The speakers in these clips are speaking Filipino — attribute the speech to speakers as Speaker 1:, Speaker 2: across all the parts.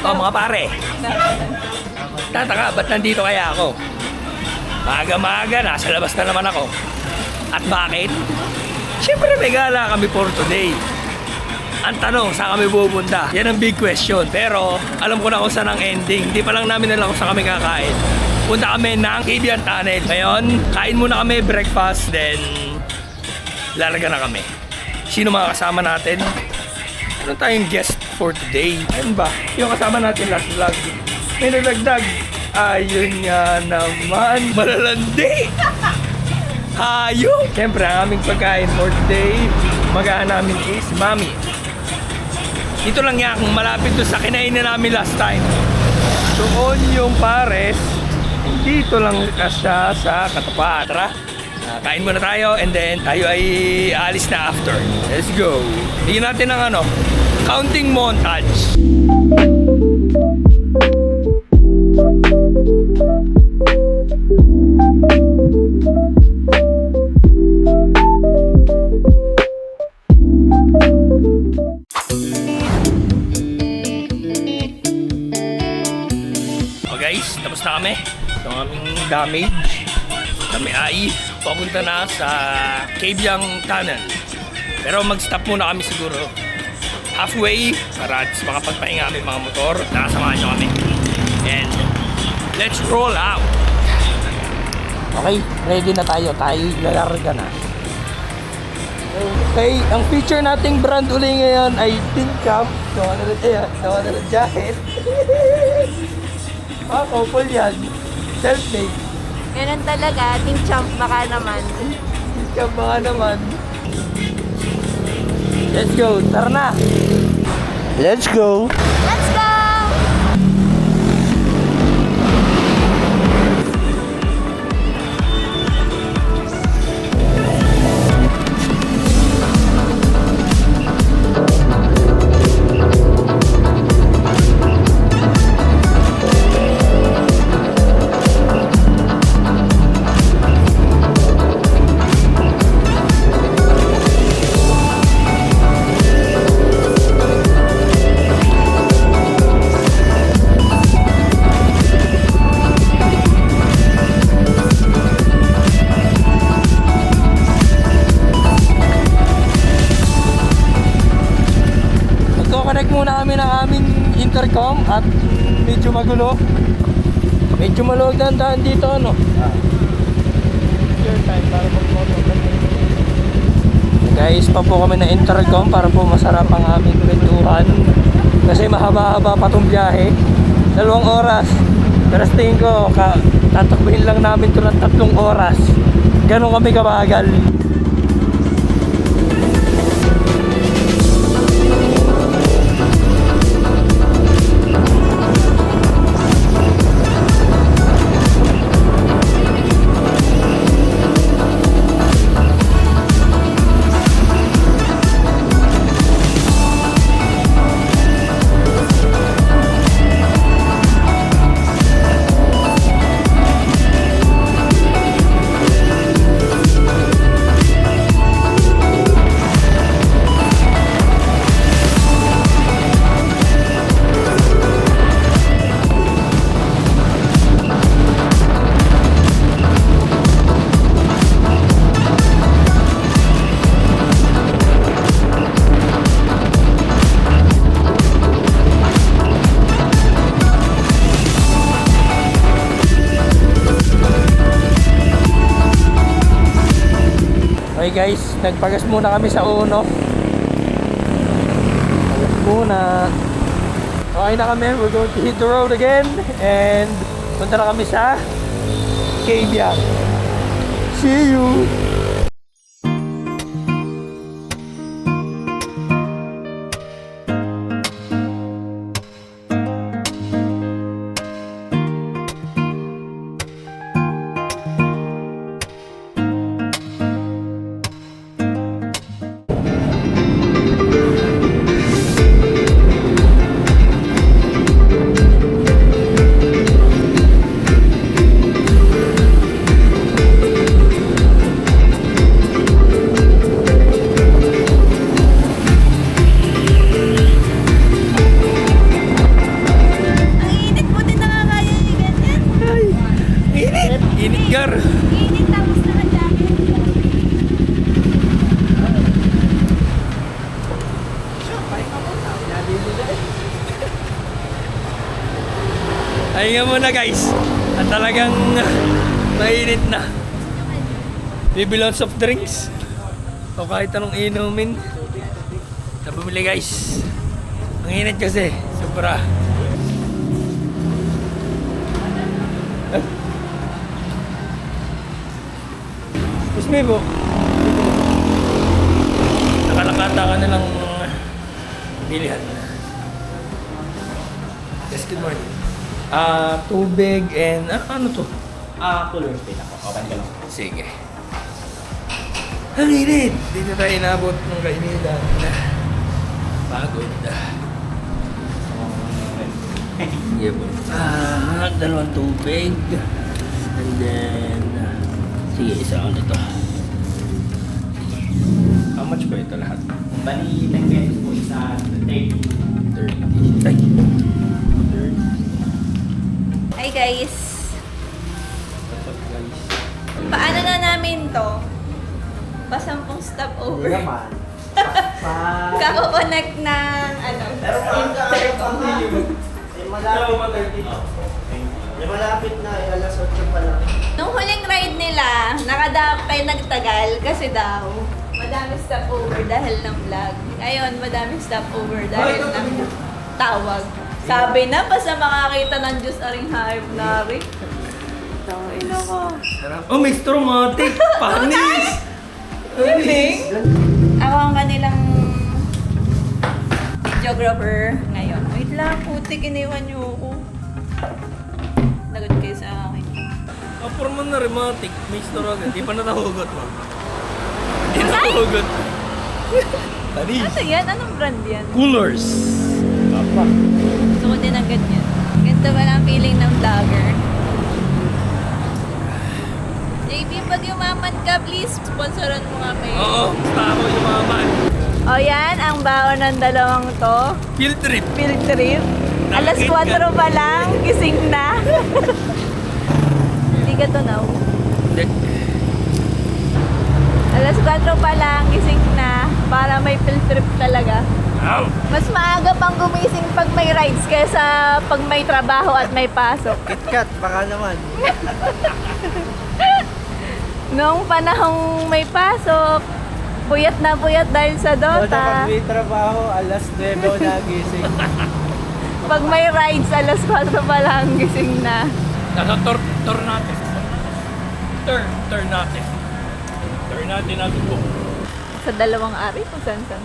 Speaker 1: Oh, mga pare. Tataka, ba't nandito kaya ako? Maaga-maaga, nasa labas na naman ako. At bakit? Siyempre may gala kami for today. Ang tanong, saan kami pupunta? Yan ang big question. Pero alam ko na kung saan ang ending. Hindi pa lang namin alam kung saan kami kakain. Punta kami ng Cabian Tunnel. Ngayon, kain muna kami breakfast. Then, lalaga na kami. Sino mga kasama natin? Ano tayong guest for today? Ano ba? Yung kasama natin last vlog. May nagdagdag. Ayun nga naman. Malalandi! Hayop! Siyempre, ang aming pagkain for today, magahan namin is Mami. Dito lang yan, kung malapit doon sa kinain na namin last time. Doon yung pares, dito lang siya sa Katapat. Tara, kain muna tayo and then tayo ay aalis na after. Let's go! Tingnan natin ang counting montage. Guys, tapos na kami. Ito ang aming damage. Kami ay papunta na sa Cabian Tunnel. Pero mag-stop muna kami siguro halfway para sa mga pagpahinga kami mga motor. Nakasamahan nyo kami. And let's roll out. Okay, ready na tayo. Tayo lalarga na. Okay, ang feature nating brand uli ngayon ay Tin Cup. Gawa na ng jacket. Couple yan. Self-made.
Speaker 2: Ganun talaga, Team Champ baka naman.
Speaker 1: Team Champ baka naman. Let's go, tara na! Let's go!
Speaker 2: Let's go!
Speaker 1: Connect muna kami ng aming intercom at medyo magulo. Medyo maluwag na ang daan dito, ano? Guys, pa po kami na intercom para po masarap ang aming kwentuhan. Kasi mahaba-haba pa itong biyahe. 2 oras. Pero tingin ko, tatakbuhin lang namin ito ng 3 oras. Ganon kami kabagal. Okay guys, nagpagas muna kami sa uno. Pagas muna. Okay na kami, we're going to hit the road again. And punta na kami sa Cabian. See you! Pahinga muna guys. At talagang mainit na. Bibili ng soft drinks. O kahit anong inumin. Na bumili guys. Ang init kasi. Sobra. Excuse me po. Nakalakata ka na lang bilihan. Yes, good morning. Tubig and ano to?
Speaker 3: Color pin ako. Okay ka lang.
Speaker 1: Sige. Ang init! Dito tayo inabot ng kainitan. Pagod. Yeah, po. Dalawang tubig. And then, sige, isa ako nito. How much ba ito lahat?
Speaker 3: Bali, nag-pesos po isa 30.
Speaker 1: 30. Ay! 30.
Speaker 2: Hi guys.
Speaker 1: What's up guys?
Speaker 2: Paano na namin to? Pasampung stopover.
Speaker 3: naman.
Speaker 2: Kako-connect ng ano, intercom.
Speaker 3: Malapit na, alas 8 pa lang.
Speaker 2: Nung huling ride nila, nakadap kayo nagtagal kasi daw madami stopover dahil ng vlog. Ngayon, madaming stopover dahil ng tawag. Sabi na, basta makakita ng Diyos aring hype na rin. Tawin ako.
Speaker 1: Oh, may stromatic! Panis!
Speaker 2: Ako ang kanilang videographer ngayon. Wait lang, putik, iniwan niyo ako. Lagot kayo sa akin.
Speaker 1: Aporman na rematic. May store agad. Di pa natahugot mo. Di natahugot. Panis!
Speaker 2: Ano yan? Anong brand yan?
Speaker 1: Coolers!
Speaker 2: Gusto ko din ang ganyan. Ganito ba lang feeling ng vlogger? JB, pag yumaman ka, please, sponsoran mo kami.
Speaker 1: Oo, basta ako yumaman.
Speaker 2: O yan, ang baon ng dalawang to.
Speaker 1: Field trip.
Speaker 2: Field trip. Alas 4 pa lang, gising na. Hindi ka to now. Alas 4 pa lang, gising na. Para may field trip talaga.
Speaker 1: Ow!
Speaker 2: Mas maaga pang gumising pag may rides kaysa pag may trabaho at may pasok.
Speaker 3: KitKat, baka naman.
Speaker 2: Noong panahong may pasok, puyat na puyat dahil sa
Speaker 3: O
Speaker 2: Dota.
Speaker 3: pag may trabaho, alas 9 ako nagising.
Speaker 2: Pag may rides, alas 4 pa lang gising na.
Speaker 1: Nasa tour natin. Tour natin. Tour natin po.
Speaker 2: Sa dalawang ari kung saan-saan.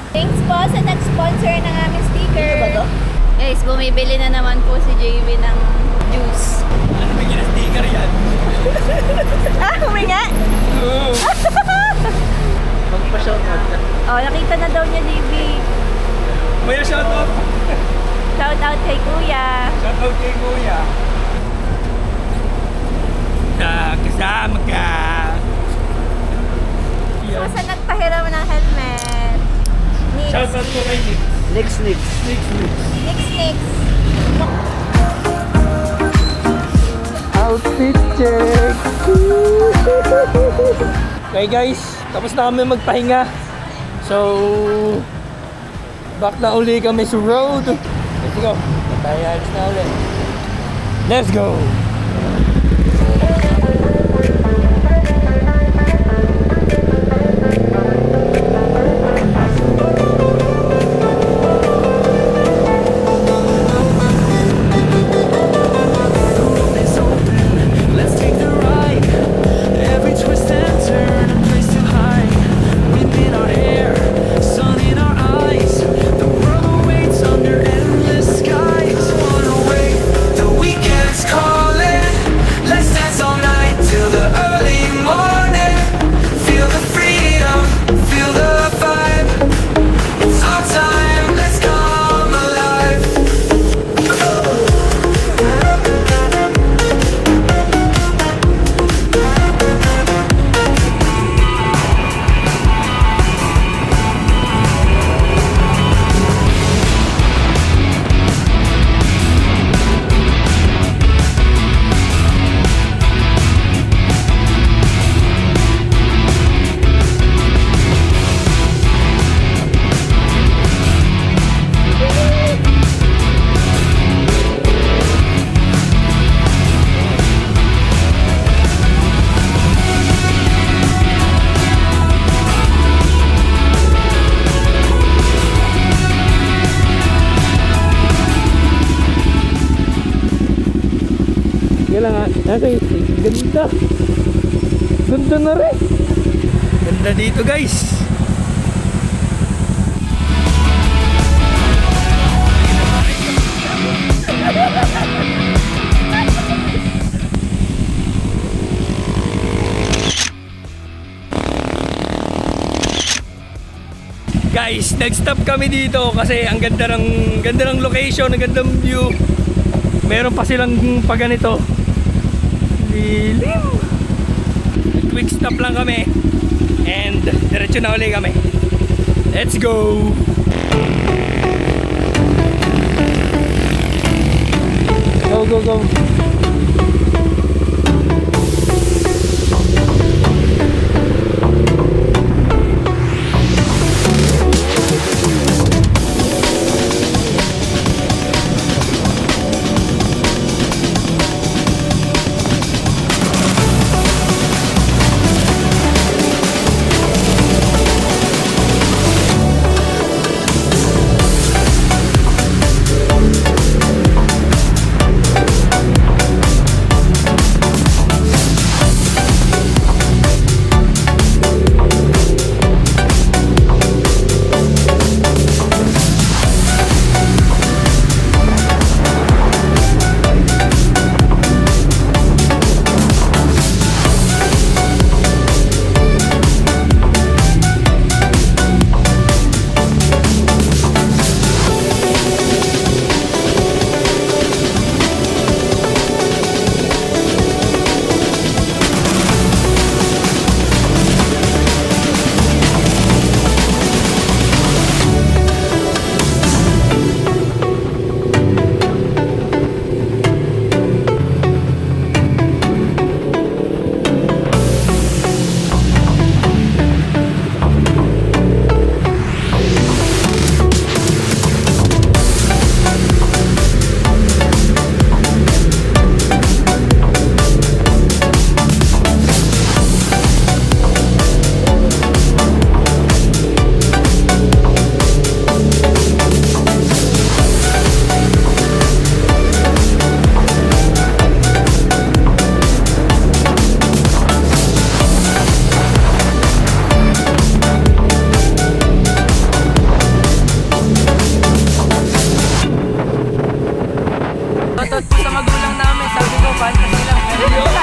Speaker 2: Thanks po sa nag-sponsor ng aming sticker.
Speaker 3: Ito ba to?
Speaker 2: Guys, bumibili na naman po si JV ng juice.
Speaker 1: Ano ba yung sticker yan?
Speaker 2: Huminga!
Speaker 1: Oo.
Speaker 3: Magpa-shoutout na.
Speaker 2: Oh, nakita na daw niya JV.
Speaker 1: May shoutout.
Speaker 2: Shout out kay Kuya.
Speaker 1: Shoutout kay Kuya. Kasama ka.
Speaker 2: Basta nagpahiram ng helmet. Nix.
Speaker 1: Shoutout ko kay Nick.
Speaker 3: Next.
Speaker 2: Nix.
Speaker 1: Outfit check. Okay guys, tapos na kami magpahinga. So, back na uli kami sa road. Let's go. Tayo alis na ulit. Let's go.
Speaker 4: Endless skies, wanna wait, the weekend's calling.
Speaker 1: Okay, ganda. Ganda na rin. Ganda dito guys. Guys, nag-stop kami dito kasi ang ganda ng location, ang ganda ng view. Meron pa silang pag ganito. Lilim. Quick stop lang kami. And diretso na ulit kami. Let's go! Go, go, go.
Speaker 4: Shoutout po sa magulang namin, sabi ko, fantasy lang.